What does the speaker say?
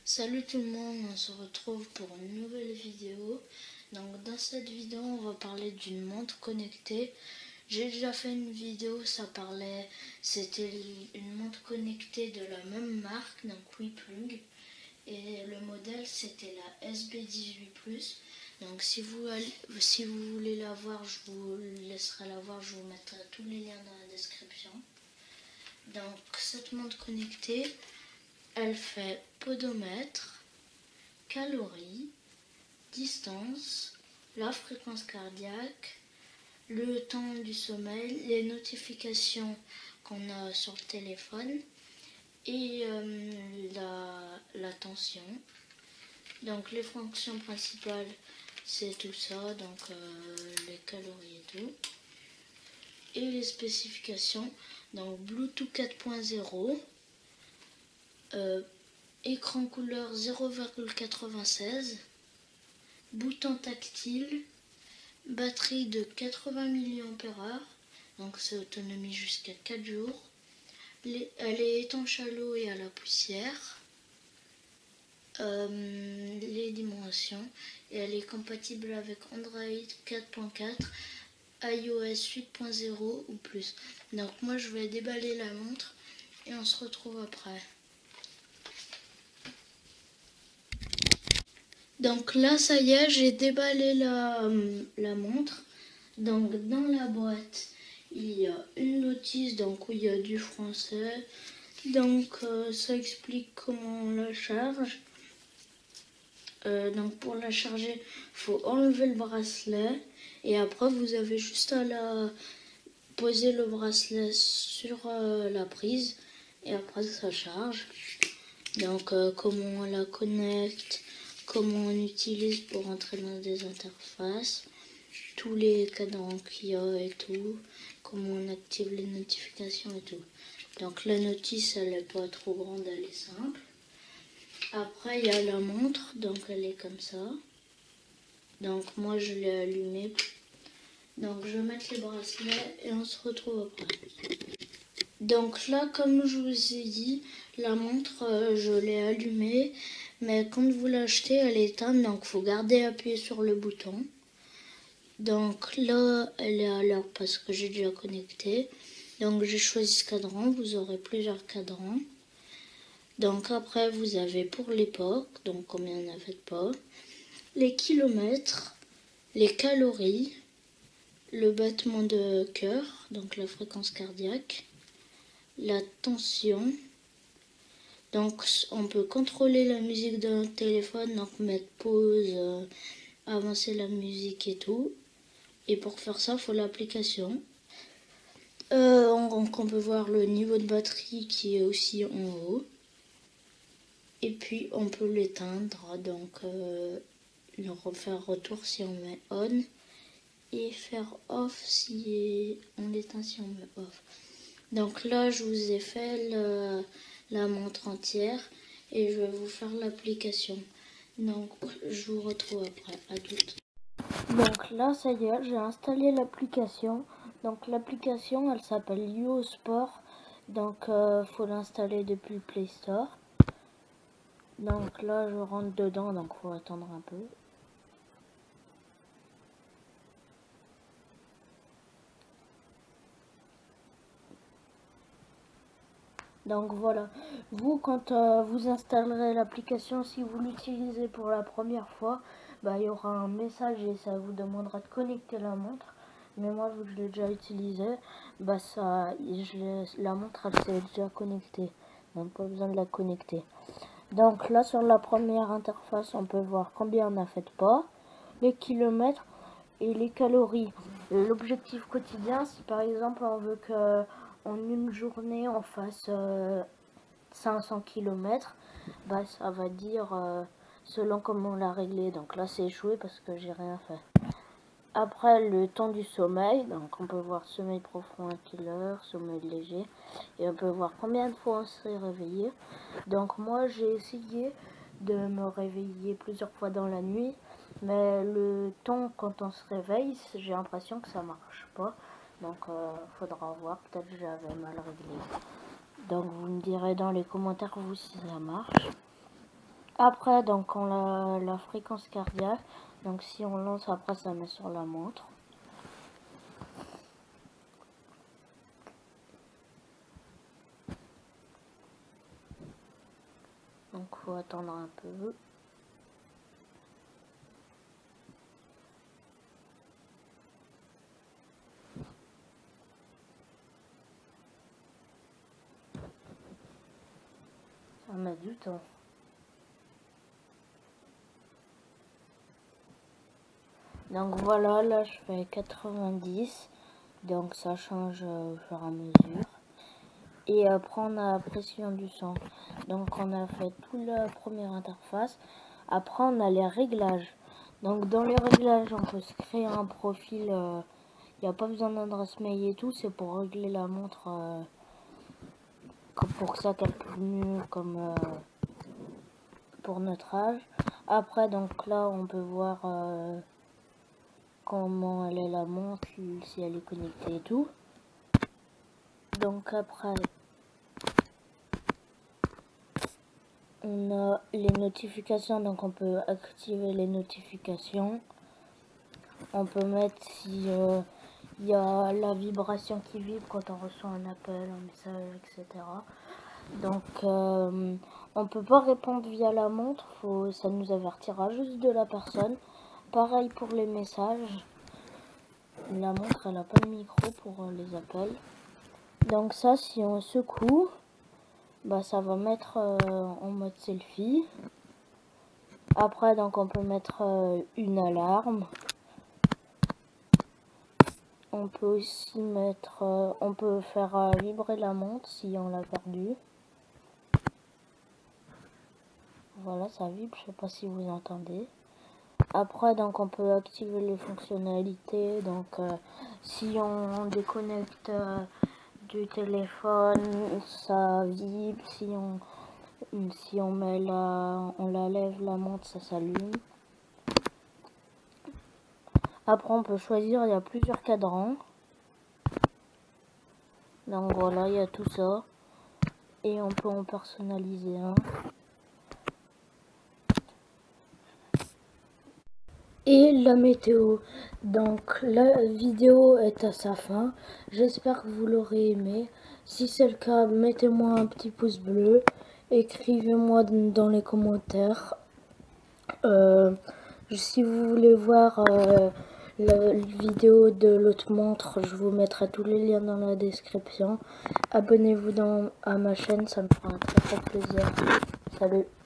Salut tout le monde, on se retrouve pour une nouvelle vidéo. Donc dans cette vidéo on va parler d'une montre connectée. J'ai déjà fait une vidéo, c'était une montre connectée de la même marque, donc WePlug. Et le modèle c'était la SB18+. Donc si vous voulez la voir, je vous laisserai la voir, je vous mettrai tous les liens dans la description. Donc cette montre connectée, elle fait podomètre, calories, distance, la fréquence cardiaque, le temps du sommeil, les notifications qu'on a sur le téléphone et la tension. Donc les fonctions principales, c'est tout ça, donc les calories et tout. Et les spécifications, donc Bluetooth 4.0, écran couleur 0,96, bouton tactile, batterie de 80 mAh, donc c'est autonomie jusqu'à 4 jours. Elle est étanche à l'eau et à la poussière. Les dimensions, et elle est compatible avec Android 4.4, iOS 8.0 ou plus. Donc moi je vais déballer la montre et on se retrouve après. Donc là ça y est, j'ai déballé la montre. Donc dans la boîte il y a une notice donc où il y a du français. Donc ça explique comment on la charge. Donc pour la charger, il faut enlever le bracelet et après vous avez juste à poser le bracelet sur la prise et après ça charge. Donc comment on la connecte, comment on utilise pour entrer dans des interfaces, tous les cadrans qu'il y a et tout, comment on active les notifications et tout. Donc la notice elle n'est pas trop grande, elle est simple. Après, il y a la montre, donc elle est comme ça. Donc moi, je l'ai allumée. Donc je vais mettre les bracelets et on se retrouve après. Donc là, comme je vous ai dit, la montre, je l'ai allumée. Mais quand vous l'achetez, elle est éteinte, donc il faut garder appuyé sur le bouton. Donc là, elle est à l'heure parce que j'ai déjà connecté. Donc j'ai choisi ce cadran, vous aurez plusieurs cadrans. Donc après, vous avez pour l'époque, donc combien on a fait de pas, les kilomètres, les calories, le battement de cœur, donc la fréquence cardiaque, la tension. Donc on peut contrôler la musique de notre téléphone, donc mettre pause, avancer la musique et tout. Et pour faire ça, il faut l'application. On peut voir le niveau de batterie qui est aussi en haut. Et puis on peut l'éteindre, donc faire retour si on met on et faire off si on l'éteint si on met off. Donc là je vous ai fait la montre entière et je vais vous faire l'application. Donc je vous retrouve après, à toutes. Donc là ça y est, j'ai installé l'application. Donc l'application elle s'appelle Yo Sport. Donc faut l'installer depuis le Play Store. Donc là je rentre dedans, donc faut attendre un peu. Donc voilà, vous quand vous installerez l'application, si vous l'utilisez pour la première fois, bah, il y aura un message et ça vous demandera de connecter la montre. Mais moi vu que je l'ai déjà utilisé, bah la montre elle s'est déjà connectée, donc pas besoin de la connecter. Donc là sur la première interface on peut voir combien on a fait de pas, les kilomètres et les calories. L'objectif quotidien, si par exemple on veut que en une journée on fasse 500 km, bah ça va dire selon comment on l'a réglé. Donc là c'est échoué parce que j'ai rien fait. Après le temps du sommeil, donc on peut voir sommeil profond 1 kg, sommeil léger, et on peut voir combien de fois on s'est réveillé. Donc moi j'ai essayé de me réveiller plusieurs fois dans la nuit, mais le temps quand on se réveille, j'ai l'impression que ça marche pas. Donc faudra voir, peut-être que j'avais mal réglé. Donc vous me direz dans les commentaires vous si ça marche. Après, donc, on a la fréquence cardiaque. Donc, si on lance, après, ça met sur la montre. Donc, faut attendre un peu. Ça met du temps. Donc voilà, là je fais 90, donc ça change au fur et à mesure. Et après on a la pression du sang. Donc on a fait toute la première interface. Après on a les réglages. Donc dans les réglages on peut se créer un profil. Il n'y a pas besoin d'adresse mail et tout, c'est pour régler la montre pour que ça calcule mieux comme pour notre âge. Après donc là on peut voir comment elle est la montre, si elle est connectée et tout. Donc après on a les notifications, donc on peut activer les notifications. On peut mettre si y a la vibration qui vibre quand on reçoit un appel, un message, etc. Donc on peut pas répondre via la montre, ça nous avertira juste de la personne. Pareil pour les messages. La montre elle a pas de micro pour les appels. Donc ça, si on secoue, bah ça va mettre en mode selfie. Après donc on peut mettre une alarme. On peut aussi mettre, on peut faire vibrer la montre si on l'a perdu. Voilà, ça vibre, je sais pas si vous entendez. Après donc on peut activer les fonctionnalités. Donc si on déconnecte du téléphone, ça vibre. Si on met on la lève la montre, ça s'allume. Après on peut choisir, il y a plusieurs cadrans. Donc voilà, il y a tout ça. Et on peut en personnaliser un. Et la météo. Donc la vidéo est à sa fin. J'espère que vous l'aurez aimé. Si c'est le cas, mettez-moi un petit pouce bleu. Écrivez-moi dans les commentaires. Si vous voulez voir la vidéo de l'autre montre, je vous mettrai tous les liens dans la description. Abonnez-vous à ma chaîne, ça me fera un très plaisir. Salut!